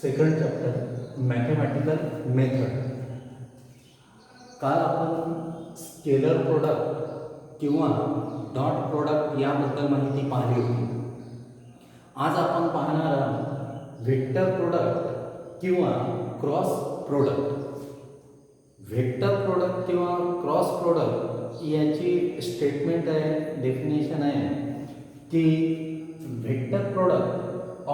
Second chapter mathematical method. काल आपण scalar product किंवा डॉट प्रोडक्ट याबद्दल माहिती पाहिली होती. आज आपण पाहणार आहोत व्हेक्टर प्रोडक्ट किंवा क्रॉस प्रोडक्ट. व्हेक्टर प्रोडक्ट किंवा क्रॉस प्रोडक्ट याची स्टेटमेंट आहे, डेफिनेशन आहे की vector product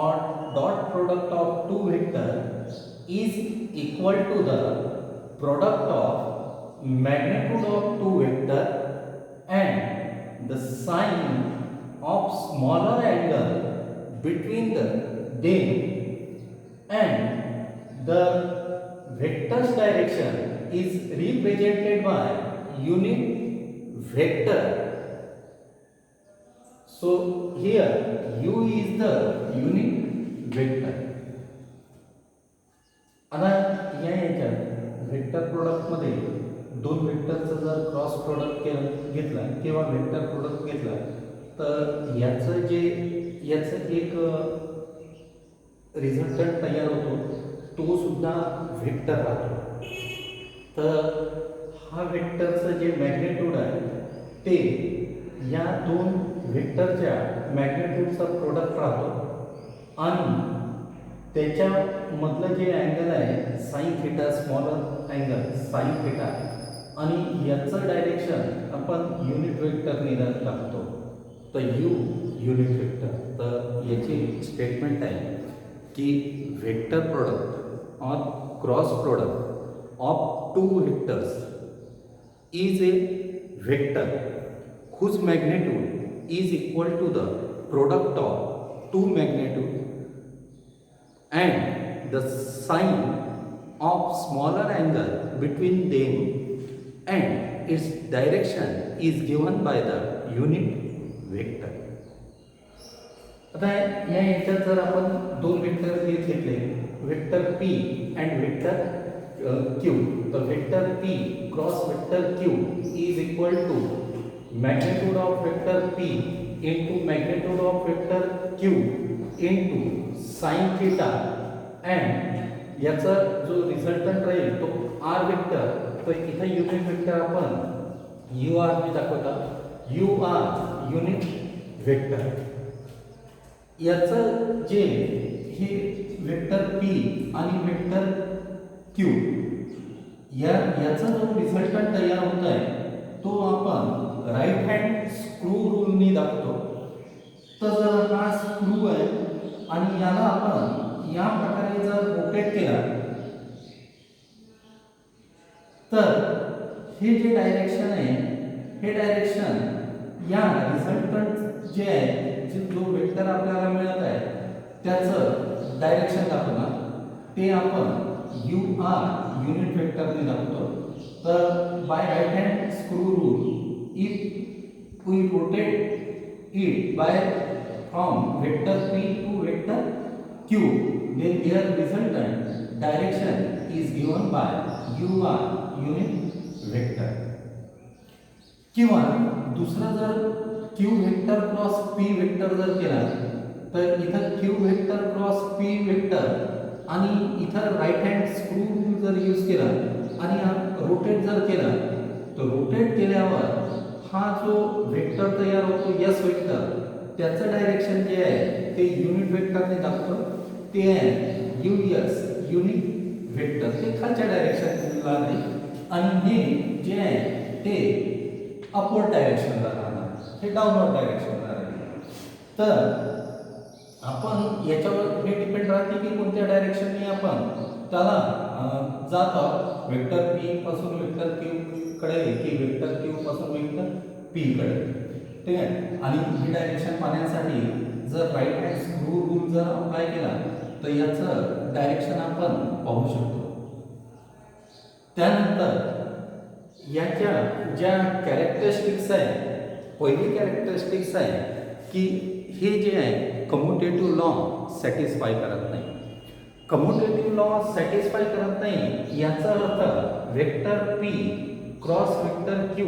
or dot product of two vectors is equal to the product of magnitude of two vectors and the sign of smaller angle between them, and the vector's direction is represented by unit vector. So here u is the unit vector. आता याच्यात vector product मध्ये दोन व्हेक्टरचा जर cross product घेतला किंवा vector product घेतला तर याचं एक रिझल्टंट तयार होतो, तो सुद्धा व्हेक्टर राहतो. तर हा व्हेक्टरचं जे मॅग्निट्यूड आहे ते या दोन व्हेक्टरच्या मॅग्निट्यूडचा प्रोडक्ट राहतो आणि त्याच्यामधलं जे अँगल आहे sine theta, smaller angle sine theta, आणि याचं डायरेक्शन आपण युनिट व्हेक्टरने दाखवतो, तर यू युनिट व्हेक्टर. तर याची स्टेटमेंट आहे की व्हेक्टर प्रोडक्ट और cross product of two vectors is a vector whose magnitude is equal to the product of two magnitude and the sign of smaller angle between them and its direction is given by the unit vector. आता याच्यात जर आपण दोन vector घेतले, vector p and vector q, तर vector p cross vector q is equal to magnitude of vector p into magnitude of vector q into sin theta, and याचा जो resultant राहील तो r वेक्टर. तर इथे युनिट वेक्टर आपण ur ने दाखवता, ur युनिट वेक्टर. याचं जे हे वेक्टर p आणि वेक्टर q याचा जो रिझल्टंट तयार होत आहे तो आपण राईट हँड स्क्रू रूलने दाखवतो. तर जर हा स्क्रू आहे आणि याला आपण या प्रकारे जर रोटेट केला तर हे जे डायरेक्शन आहे हे डायरेक्शन या रिझल्टंट जे आहे, जो वेक्टर आपल्याला मिळत आहे त्याचं डायरेक्शन दाखवणार, ते आपण युनिट वेक्टरने दाखवतो. तर by right hand screw rule, if we rotate it by from vector p to vector q, then their resultant direction is given by ur unit vector. किंवा दुसरा जर q vector cross p vector जर केला तर इथं q vector cross p vector आणि इथं right hand screw rule जर यूज केला आणि रोटेट जर केला तर रोटेट केल्यावर हा जो वेक्टर तयार होतो एस वेक्टर, त्याचं डायरेक्शन जे आहे ते युनिट वेक्टरने दाखवतो, ते आहे यूएस युनिट वेक्टर. ते खालच्या डायरेक्शनला आहे आणि हे जे आहे ते अपवर्ड डायरेक्शनला राहणार, हे डाऊनवर्ड डायरेक्शनला राहणार. तर आपण याच्यावर हे डिपेंड राहते की कोणत्या डायरेक्शनने आपण त्याला जात आहोत, वेक्टर p पासून वेक्टर q कडे की वेक्टर q पासून वेक्टर p कडे, ठीक आहे. आणि ही डायरेक्शन पाहण्यासाठी जर राईट हँड स्क्रू रूल जर अप्लाय केला तर याचं डायरेक्शन आपण पाहू शकतो. त्यानंतर याच्या ज्या कॅरेक्टरिस्टिक्स आहे, पहिली कॅरेक्टरिस्टिक्स आहे की हे जे आहे कम्युटेटिव्ह लॉ सॅटिस्फाय करत नाही. कम्युटेटिव्ह लॉ सॅटिस्फाय करत नाही याचा अर्थ vector p cross vector q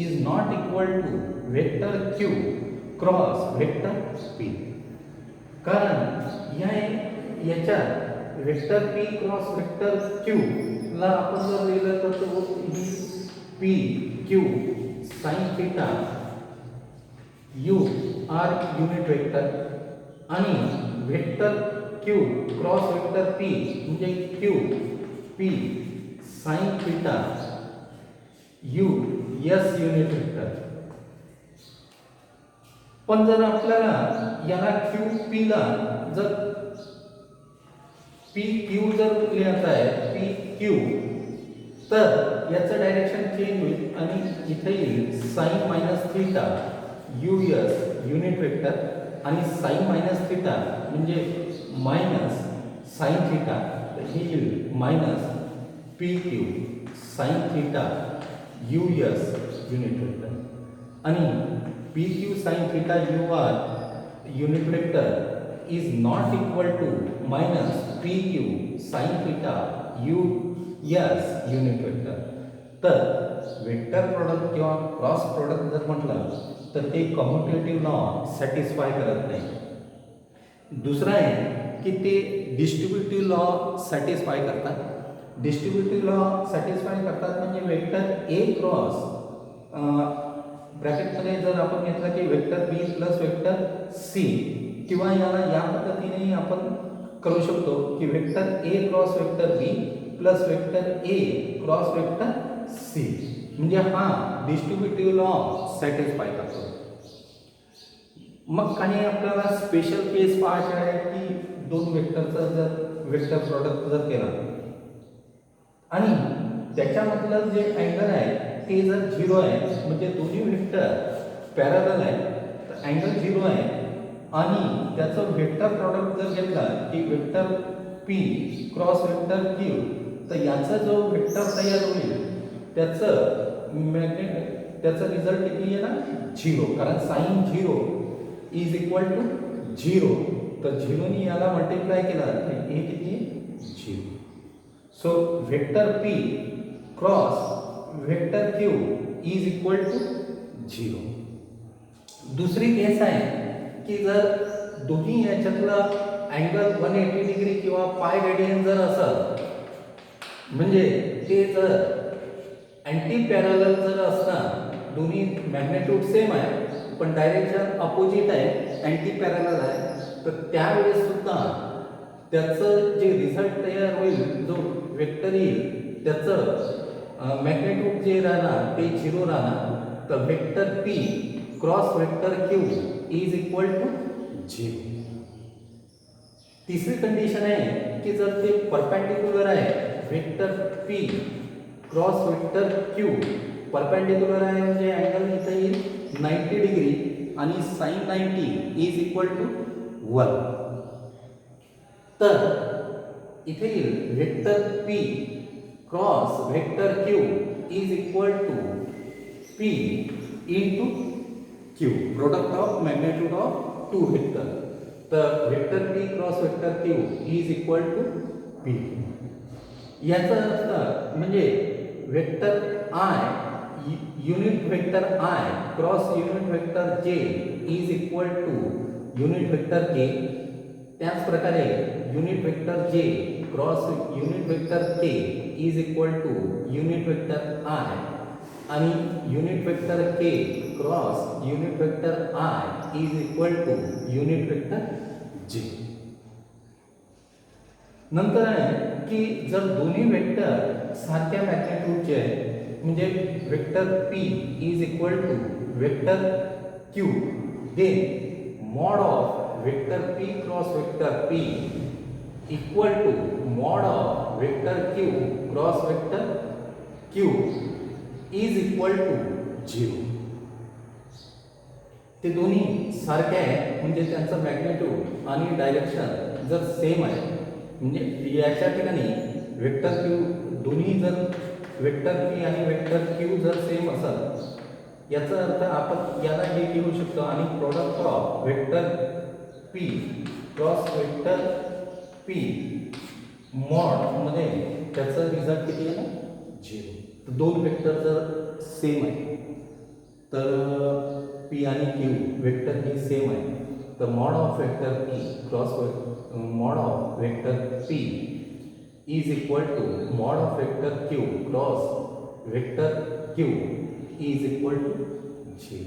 is not equal to vector q cross vector p. कारण याच्यात vector P cross vector q ला आपण जर लिहिलं तर तो ही p Q sine theta u r unit vector आणि vector Q cross vector p म्हणजे q p sine theta u s unit vector. पण जर आपल्याला याला क्यू पी ला जर पी क्यू जर लिहायचं आहे पी क्यू तर याचं डायरेक्शन चेंज होईल आणि इथे येईल sine minus theta u s unit vector आणि साइन मायनस थिटा म्हणजे मायनस साइन थिटा हे येईल minus p Q sine theta u s unit vector आणि p Q sine theta u r unit vector is not equal to minus pq sin theta u s unit vector. तर vector product किंवा cross product जर म्हटलं तर ते commutative law satisfy करत नाही. दुसरं आहे की ते डिस्ट्रीब्युटिव्ह लॉ सॅटिस्फाय करतात. डिस्ट्रीब्युटिव्ह लॉ सॅटिस्फाय करतात म्हणजे वेक्टर ए क्रॉस ब्रॅकेटमध्ये जर आपण घेतलं की vector B plus vector C किंवा याला या पद्धतीने आपण करू शकतो की vector A cross vector B plus vector A cross vector C म्हणजे हा डिस्ट्रीब्युटिव्ह लॉ सॅटिस्फाय करतो. मग काही आपल्याला स्पेशल केस पाहायचे आहे की दोन वेक्टरचा जर वेक्टर प्रॉडक्ट जर केला आणि त्याच्यामधलं जे अँगल आहे ते जर 0 आहे म्हणजे दोन्ही वेक्टर पॅरलल आहे तर अँगल 0 आहे आणि त्याचं वेक्टर प्रॉडक्ट जर घेतला की vector P cross vector Q तर याचा जो वेक्टर तयार होईल त्याचं रिझल्ट किती आहे ना 0 कारण साइन 0 इज इक्वल टू 0 तर 0 नी याला मल्टिप्लाय केला तर हे किती आहे 0. So vector P cross vector Q is equal to 0. दुसरी केस आहे की जर दोन्ही याच्यातला अँगल 180 डिग्री किंवा पाय रेडियन जर असेल म्हणजे ते जर अँटी पॅरलल जर असतात दोन्ही मॅग्नेट्यूड सेम आहे पण डायरेक्शन अपोजिट आहे अँटी पॅरलल आहे तर त्यावेळेस सुद्धा त्याचं जे रिझल्ट तयार होईल जो वेक्टर येईल त्याचं मॅग्नेट्यूड जे राहणार ते 0 राहणार तर vector P cross vector Q is equal to 0. तिसरी कंडिशन आहे की जर ते परपेंडिक्युलर आहे vector P cross vector Q perpendicular आहे म्हणजे अँगल इथे येईल 90 डिग्री आणि साइन 90 इज इक्वल टू 1. तर इथे येईल vector P cross vector Q is equal to p into q product of magnitude of two vector. तर vector P cross vector Q is equal to p. याचा अर्थ म्हणजे vector i unit vector i cross unit vector j is equal to unit vector k. त्याच प्रकारे unit vector j cross unit vector k is equal to unit vector i आणि unit vector k cross unit vector I is equal to unit vector J. नंतर आहे की जर दोन्ही vector सारख्या मॅग्नेट्यूडचे आहे म्हणजे vector P is equal to vector Q then mod of vector P cross vector P equal to mod of vector Q cross vector Q is equal to 0. ते दोन्ही सारखे आहे म्हणजे त्यांचं मॅग्नेट्यूड आणि डायरेक्शन जर सेम आहे म्हणजे याच्या ठिकाणी वेक्टर क्यू दोन्ही जर वेक्टर पी आणि वेक्टर क्यू जर सेम असेल याचा अर्थ आपण याला हे लिहू शकतो आणि product of vector P cross vector P mod मध्ये त्याचा रिझल्ट किती आहे ना 0. तर दोन वेक्टर जर सेम आहे तर पी आणि क्यू वेक्टर ही सेम आहे the mod of vector P cross mod of vector P is equal to mod of vector Q cross vector Q is equal to J.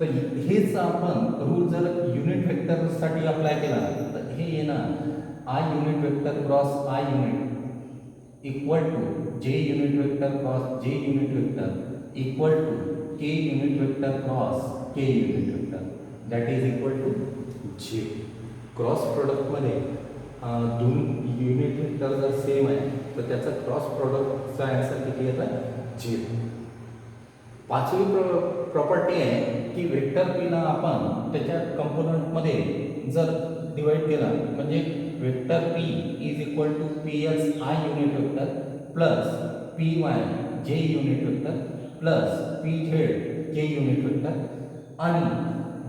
तर हेच आपण रूल जर unit वेक्टरसाठी apply केला तर हे येणार I unit vector cross I unit equal to J unit vector cross J unit vector equal to K unit vector cross K unit vector that is equal to J. Cross प्रोडक्टमध्ये दोन unit vector जर same आहे तर त्याचा cross प्रोडक्टचा answer किती येतं? जे. पाचवी प्रॉपर्टी आहे की वेक्टर पीला आपण त्याच्या कंपोनंटमध्ये जर डिवाइड केला म्हणजे vector P is equal to P X I unit vector plus P Y J unit vector plus P Z K unit vector आणि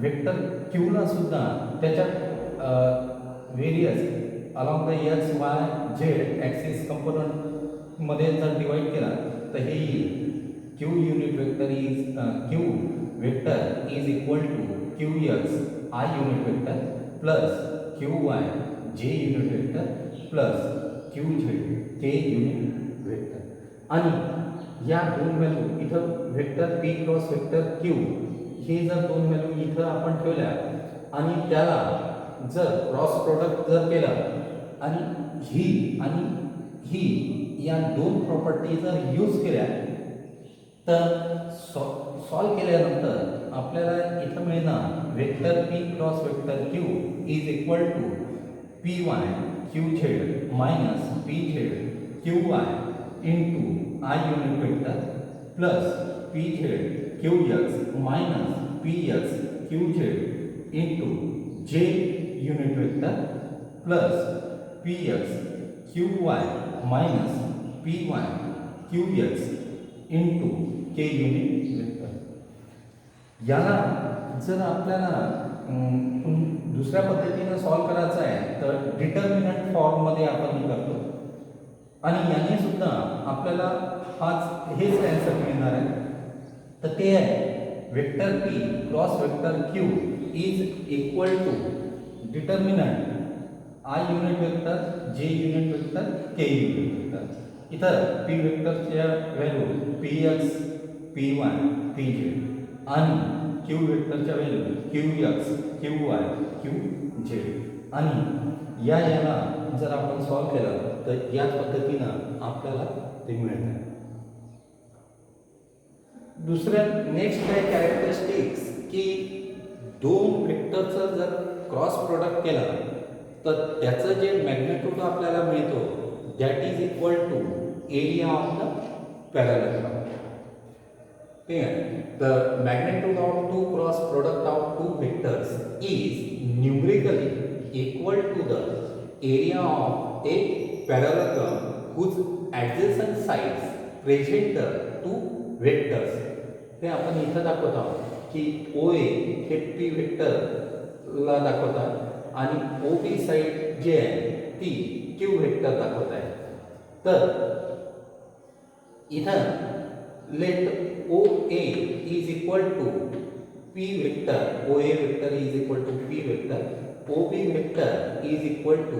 वेक्टर क्यूला सुद्धा त्याच्या various along the X Y Z axis कंपोनंटमध्ये जर divide केला तर हे येईल Q unit vector is Q vector is equal to Qx I unit vector plus Qy J unit vector plus Qz K unit vector. आणि या दोन value इथं vector P cross vector Q हे जर दोन व्हॅल्यू इथं आपण ठेवल्या आणि त्याला जर क्रॉस प्रोडक्ट जर केला आणि ही या दोन प्रॉपर्टी जर यूज केल्या तर सॉल्व केल्यानंतर आपल्याला इथं मिळणार vector P cross vector Q is equal to P Y Q Z minus P Z Q Y into I unit vector plus P Z Q X minus P X Q Z into J unit vector plus P X Q Y minus P Y Q X into K unit vector. याला जर आपल्याला दुसऱ्या पद्धतीने solve करायचं आहे तर determinant फॉर्ममध्ये आपण हे करतो आणि याने सुद्धा आपल्याला हेच आन्सर मिळणार आहे. तर ते आहे vector P cross vector Q is equal to determinant I unit vector J unit vector K unit vector. इथं पी वेक्टरच्या value P X P Y P Z आणि क्यू वेक्टरच्या value Q X Q Y Q Z आणि याला जर आपण solve केलं तर याच पद्धतीनं आपल्याला ते मिळतं. दुसऱ्या नेक्स्ट काय कॅरेक्टरिस्टिक्स की दोन वेक्टरचं जर क्रॉस प्रोडक्ट केलं तर त्याचं जे मॅग्निट्यूड आपल्याला मिळतो that is equal to area of the parallelogram. ठीक आहे. The magnitude of two cross product of two vectors is numerically equal to the area of a parallelogram whose adjacent sides present the two vectors. हे आपण इथं दाखवत आहोत की OA हे P वेक्टरला दाखवतात आणि OB साइड जे आहे ती Q वेक्टर दाखवत आहे. तर इथं late OA is equal to P vector, OA vector is equal to P vector, OB vector is equal to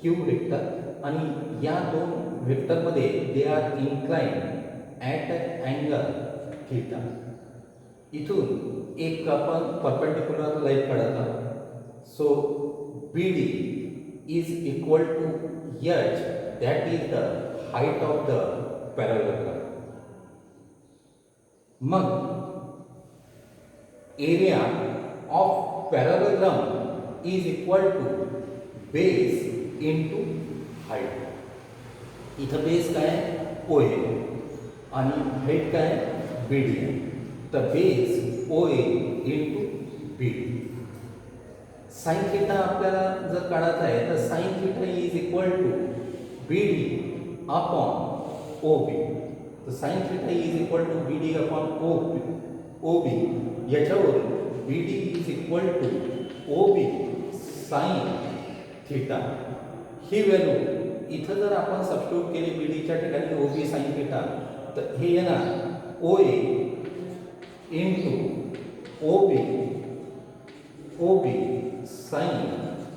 Q vector आणि या दोन वेक्टरमध्ये they are inclined at angle theta. इथून एक आपण परपेंडिक्युलर लाईन काढत आहोत. So BD is equal to H, that is the height of the parallelogram. मग area of parallelogram is equal to base into height. इथं बेस काय O ए आणि height काय बी डी आहे. तर base O A into B D. Sine theta आपल्याला जर काढायचा आहे तर sine theta is equal to B D upon O B. तर sine theta is equal to B D upon O B. याच्यावरून B D is equal to O B sine theta. ही value इथं जर आपण सबस्टिट्यूट केली बी डीच्या ठिकाणी ओ B sine theta तर हे येणार O A into O B O B sine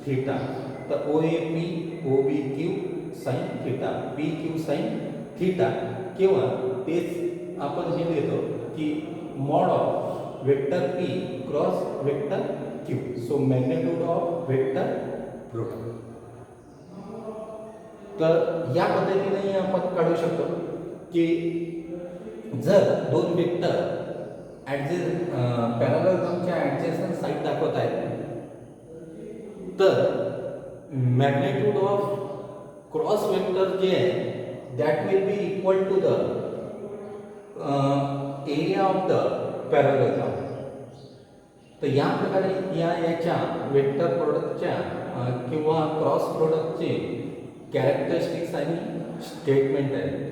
theta, तर O A P O B Q sine theta, P Q sine theta, किंवा तेच आपण हे देतो की mod of vector P cross vector Q, so magnitude of vector product. तर या पद्धतीने आपण काढू शकतो की जर दोन वेक्टर पॅरलॉग्रामच्या ॲडजेसंट साईड दाखवत आहेत, तर मॅग्निट्यूड ऑफ क्रॉस वेक्टर जे आहे that will be equal to the area of the parallelogram. तर या प्रकारे याच्या वेक्टर प्रोडक्टच्या किंवा क्रॉस प्रोडक्टचे कॅरेक्टरिस्टिक्स आणि स्टेटमेंट आहे.